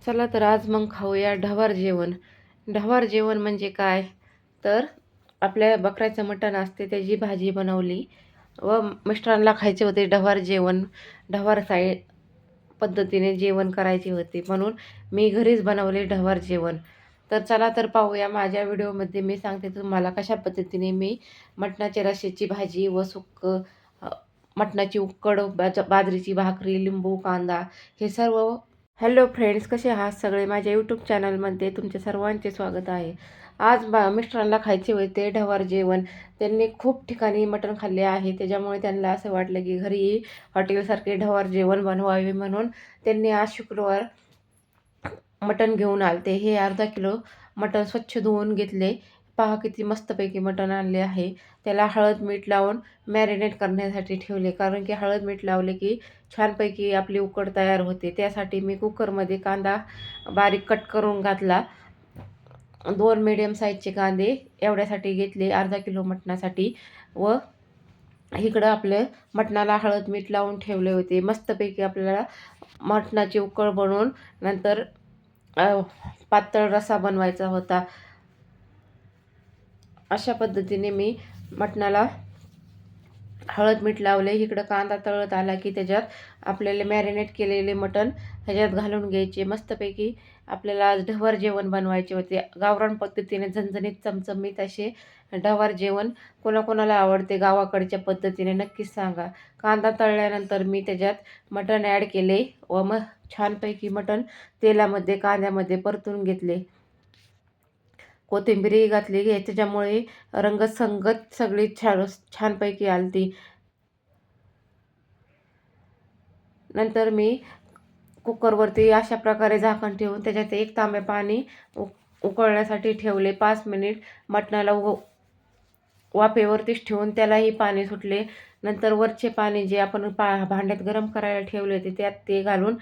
चला तर आज मग खाऊया ढवार जेवण. ढवार जेवण म्हणजे काय? तर आपल्या बकऱ्याचं मटण असते त्याची भाजी बनवली व मिस्टरांना खायचे होते ढवार जेवण. ढवार पद्धतीने जेवण करायचे होते म्हणून मी घरीच बनवले ढवार जेवण. तर चला तर पाहूया माझ्या व्हिडिओमध्ये मी सांगते तुम्हाला कशा पद्धतीने मी मटणाच्या रश्श्याची भाजी व मटणाची उकड, बाजरीची भाकरी, लिंबू, कांदा हे सर्व. हॅलो फ्रेंड्स, कसे आहात सगळे? माझ्या यूट्यूब चॅनलमध्ये तुमचे सर्वांचे स्वागत आहे. आज मिस्टरांना खायचे होते ढवार जेवण. त्यांनी खूप ठिकाणी मटण खाल्ले आहे, त्याच्यामुळे त्यांना असं वाटलं की घरी हॉटेलसारखे ढवार जेवण बनवावे, म्हणून त्यांनी आज शुक्रवार मटण घेऊन आलते. हे अर्धा किलो मटण स्वच्छ धुवून घेतले. पहा किती मस्तपैकी मटण आणले आहे. त्याला हळद मीठ लावून मॅरिनेट करण्यासाठी ठेवले, कारण की हळद मीठ लावले की छानपैकी आपली उकड तयार होते. त्यासाठी मी कुकरमध्ये कांदा बारीक कट करून घातला. 2 मीडियम साईजचे कांदे एवढ्यासाठी घेतले अर्धा किलो मटणासाठी. व इकडं आपले मटणाला हळद मीठ लावून ठेवले होते. मस्तपैकी आपल्याला मटणाची उकळ बनवून नंतर पातळ रस्सा बनवायचा होता. अशा पद्धतीने मी मटणाला हळद मीठ लावले. इकडं कांदा तळत आला की त्याच्यात आपल्याला मॅरिनेट केलेले मटण ह्याच्यात घालून घ्यायचे. मस्तपैकी आपल्याला आज ढवार जेवण बनवायचे होते. गावरान पद्धतीने झणझणीत चमचमीत असे ढवार जेवण कोणाकोणाला आवडते गावाकडच्या पद्धतीने नक्कीच सांगा. कांदा तळल्यानंतर मी त्याच्यात मटण ॲड केले व मग छानपैकी मटण तेलामध्ये कांद्यामध्ये परतून घेतले. कोथिंबीरही घातली त्याच्यामुळे रंगसंगत सगळी छानपैकी आलती. नंतर मी कुकरवरती अशा प्रकारे झाकण ठेवून त्याच्यात 1 तांबे पाणी उकळण्यासाठी ठेवले. 5 मिनिट मटणाला वाफेवरतीच ठेवून त्यालाही पाणी सुटले. नंतर वरचे पाणी जे आपण भांड्यात गरम करायला ठेवले होते त्यात ते घालून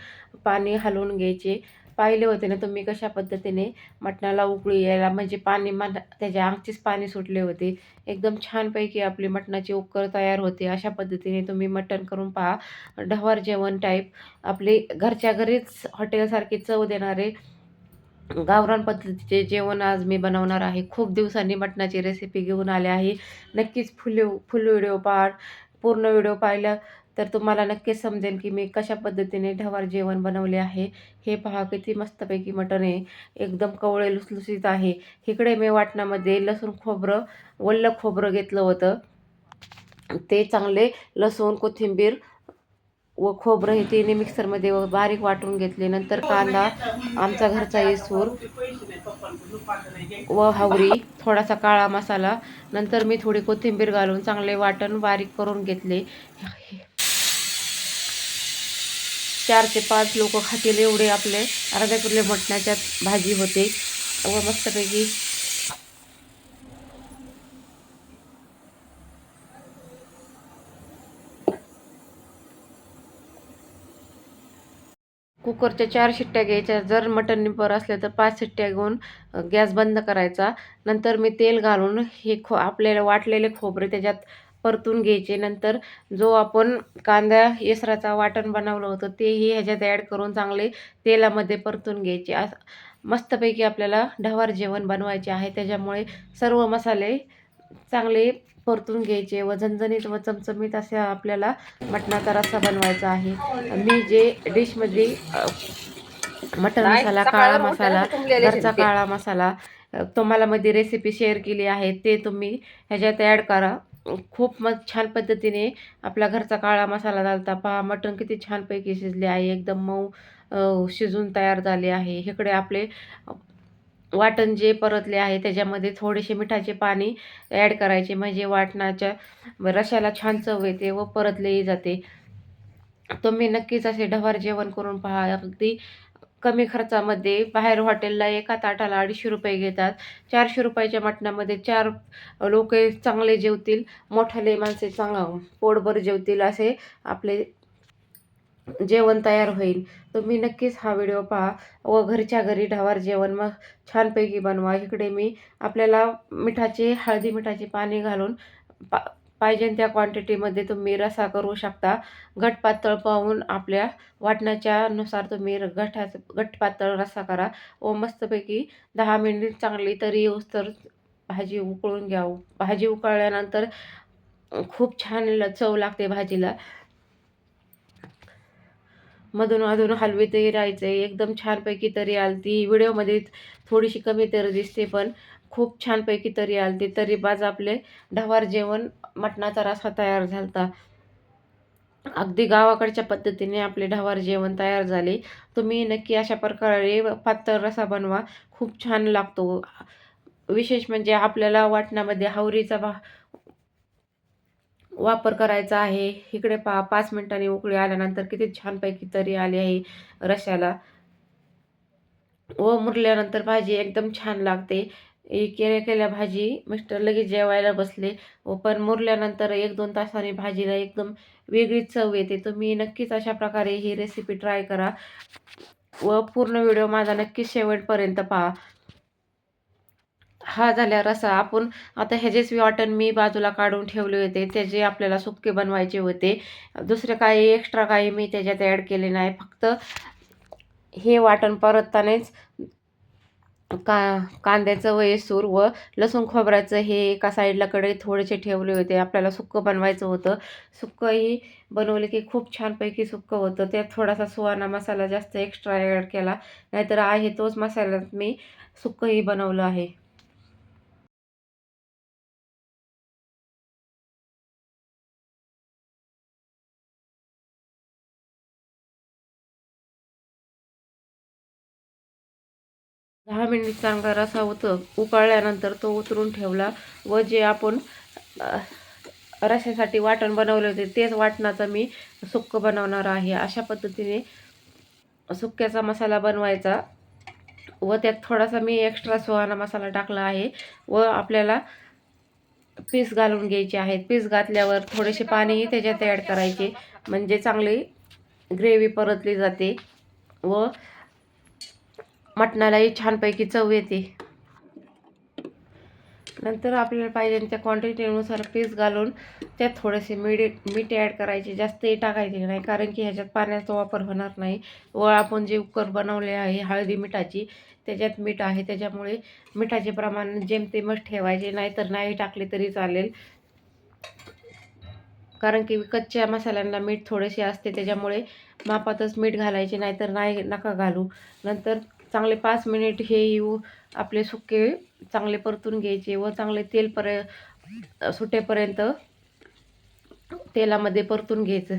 पाणी हलवून घ्यायचे. पाहिले होते ना तुम्ही कशा पद्धतीने मटणाला उकळी यायला, म्हणजे पाणी त्याच्या अंगचीच पाणी सुटले होते. एकदम छानपैकी आपली मटणाची उकळ तयार होते. अशा पद्धतीने तुम्ही मटण करून पहा. ढवार जेवण टाईप आपले घरच्या घरीच हॉटेलसारखी चव देणारे गावरान पद्धतीचे जेवण आज मी बनवणार आहे. खूप दिवसांनी मटणाची रेसिपी घेऊन आले आहे. नक्कीच फुल व्हिडिओ पहा. पूर्ण व्हिडिओ पाहिला तर तुम्हाला नक्कीच समजेल की मी कशा पद्धतीने ढवार जेवण बनवले आहे. हे पहा किती मस्तपैकी मटण आहे. एकदम कवळे लुसलुसीत आहे. इकडे मी वाटणामध्ये लसूण खोबरं, वल्ल खोबरं घेतलं होतं. ते चांगले लसूण, कोथिंबीर व खोबरं हे तिन्ही मिक्सरमध्ये बारीक वाटून घेतले. नंतर कांदा आमचा घरचा येसूर व हावरी, थोडासा काळा मसाला. नंतर मी थोडी कोथिंबीर घालून चांगले वाटण बारीक करून घेतले. 4 ते 5 लोक खातील एवढे आपले अर्धा किलो मटणाच्या भाजी होते. व मस्तपैकी कुकरच्या 4 शिट्ट्या घ्यायच्या. जर मटण निबर असले तर 5 शिट्ट्या घेऊन गॅस बंद करायचा. नंतर मी तेल घालून हे आपल्याला वाटलेले खोबरे त्याच्यात परतून घ्यायचे. नंतर जो आपण कांदा येसराचा वाटण बनवलं होतं तेही ह्याच्यात ॲड करून चांगले तेलामध्ये परतून घ्यायचे. मस्तपैकी आपल्याला ढवार जेवण बनवायचे आहे. त्याच्यामुळे सर्व मसाले चांगले परतून घ्यायचे व झणझणीत व चमचमीत असा आपल्याला मटणाचा रस्सा बनवायचा आहे. मी जे डिशमध्ये मटण मसाला, काळा मसाला, घरचा काळा मसाला तुम्हाला मध्ये रेसिपी शेअर केली आहे, ते तुम्ही ह्याच्यात ॲड करा. खूप छान पद्धतीने आपला घरचा काळा मसाला घालता. पहा मटण किती छानपैकी शिजले आहे. एकदम मऊ शिजून तयार झाले आहे. इकडे आपले वाटण जे परतले आहे त्याच्यामध्ये थोडेसे मिठाचे पाणी ॲड करायचे, म्हणजे वाटणाच्या रश्श्याला छान चव येते व परतलेही जाते. तुम्ही नक्कीच असे ढवार जेवण करून पहा. अगदी कमी खर्चामध्ये बाहेर हॉटेलला एका ताटाला 250 रुपये घेतात. 400 रुपयाच्या मटणामध्ये 4 लोक चांगले जेवतील, मोठाले माणसे पोटभर जेवतील असे आपले जेवण तयार होईल. तुम्ही नक्कीच हा व्हिडिओ पहा व घरच्या घरी ढवार जेवण मग छानपैकी बनवा. इकडे मी आपल्याला हळदी मिठाचे पाणी घालून पाहिजे त्या क्वांटिटीमध्ये तुम्ही रस्सा करू शकता. घट पातळ पाहून आपल्या वाटणाच्या नुसार तुम्ही घट पातळ रस्सा करा व मस्तपैकी 10 मिनिट चांगली तरी येऊस्तर भाजी उकळून घ्या. भाजी उकळल्यानंतर खूप छान चव लागते भाजीला. मधून अधून हलवीतही राहायचं आहे. एकदम छानपैकी तरी आलती. व्हिडिओमध्ये थोडीशी कमी तरी दिसते, पण खूप छानपैकी तरी आलती. तरी बाज आपले ढवार जेवण मटणाचा रस्सा तयार झालता. अगदी गावाकडच्या पद्धतीने आपले ढवार जेवण तयार झाले. तुम्ही नक्की अशा प्रकारे पातळ रस्सा बनवा. खूप छान लागतो. विशेष म्हणजे आपल्याला वाटणामध्ये हावरीचा वापर करायचा आहे. इकडे पहा 5 मिनिटांनी उकळी आल्यानंतर किती छानपैकी तरी आली आहे रश्श्याला व मुरल्यानंतर भाजी एकदम छान लागते. केल्या केल्या भाजी मिस्टर लगेच जेवायला बसले व पण मुरल्यानंतर 1-2 तासांनी भाजीला एकदम वेगळीच चव येते. तुम्ही नक्कीच अशा प्रकारे ही रेसिपी ट्राय करा व पूर्ण व्हिडिओ माझा नक्कीच शेवटपर्यंत पहा. हा झाला रस्सा. आपण आता ह्याचेच वाटण मी बाजूला काढून ठेवले होते. त्याचे आपल्याला सुक्के बनवायचे होते. दुसरे काही एक्स्ट्रा काही मी त्याच्यात ॲड केले नाही. फक्त हे वाटण परततानाच कांद्याचं वयसूर व लसूण खोबऱ्याचं हे एका साईडला कढईत थोडेसे ठेवले होते. आपल्याला सुक्कं बनवायचं होतं. सुक्कंही बनवले की खूप छानपैकी सुक्कं होतं. त्यात थोडासा सुहाना मसाला जास्त एक्स्ट्रा ॲड केला. नाहीतर आहे तोच मसाल्यात मी सुक्कंही बनवलं आहे. 10 मिनिट चांगला रस्सा उकळल्यानंतर तो उतरून ठेवला व जे आपण अ, रश्श्यासाठी वाटण बनवले होते तेच वाटणाचं मी सुक्कं बनवणार आहे. अशा पद्धतीने सुक्क्याचा मसाला बनवायचा व त्यात थोडासा मी एक्स्ट्रा सुहाना मसाला टाकला आहे व आपल्याला पीस घालून घ्यायचे आहेत. पीस घातल्यावर थोडेसे पाणीही त्याच्यात ॲड करायचे म्हणजे चांगली ग्रेव्ही परतली जाते व मटणालाही छानपैकी चव येते. नंतर आपल्याला पाहिजे त्या क्वांटिटीनुसार पीस घालून त्यात थोडेसे मीठ ॲड करायचे. जास्तही टाकायचे नाही कारण की ह्याच्यात पाण्याचा वापर होणार नाही व आपण जे कुकर बनवले आहे हळदी मिठाची त्याच्यात मीठ आहे. त्याच्यामुळे मिठाचे प्रमाण जेमतेमच ठेवायचे, नाहीतर नाही टाकले तरी चालेल. कारण की कच्च्या मसाल्यांना मीठ थोडेसे असते, त्याच्यामुळे मापातच मीठ घालायचे, नाहीतर नका घालू. नंतर चांगले 5 मिनिट हे आपले सुके चांगले परतून घ्यायचे व चांगले सुटेपर्यंत तेलामध्ये परतून घ्यायचं.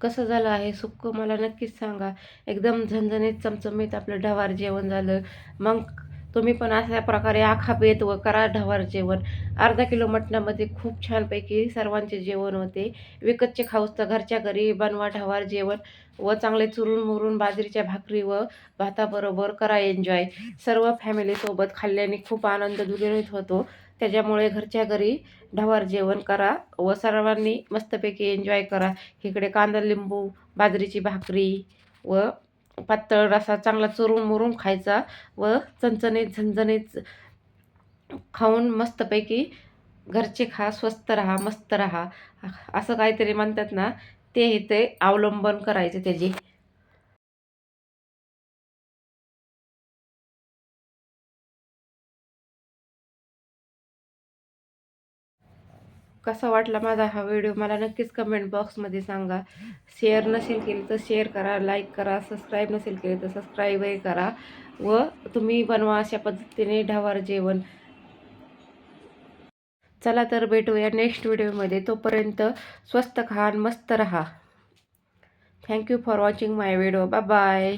कसं झालं आहे सुक्कं मला नक्कीच सांगा. एकदम झणझणीत चमचमीत आपलं ढवार जेवण झालं. मग तुम्ही पण अशा प्रकारे आखा बेत व करा ढवार जेवण. अर्धा किलो मटणामध्ये खूप छानपैकी सर्वांचे जेवण होते. विकतचे खाऊस तर घरच्या घरी बनवा ढवार जेवण व चांगले चुरून मुरून बाजरीच्या भाकरी व भाताबरोबर करा एन्जॉय. सर्व फॅमिलीसोबत खाल्ल्याने खूप आनंद द्विगुणित होतो. त्याच्यामुळे घरच्या घरी ढवार जेवण करा व सर्वांनी मस्तपैकी एन्जॉय करा. इकडे कांदा लिंबू बाजरीची भाकरी व पातळ रस्सा चांगला चुरून मुरून खायचा व चणचणीत झणझणीत खाऊन मस्तपैकी घरचे खा, स्वस्त राहा, मस्त राहा, असं काहीतरी म्हणतात ना, ते इथे अवलंबन करायचे त्याचे. कसा वाटला माझा हा व्हिडिओ मला नक्कीच कमेंट बॉक्समध्ये सांगा. शेअर नसेल केली तर शेअर करा, लाईक करा, सबस्क्राईब नसेल केले तर सबस्क्राईबही करा व तुम्ही बनवा अशा पद्धतीने ढवार जेवण. चला तर भेटूया नेक्स्ट व्हिडिओमध्ये. तोपर्यंत स्वस्त खा, मस्त रहा. Thank you for watching my video. Bye bye.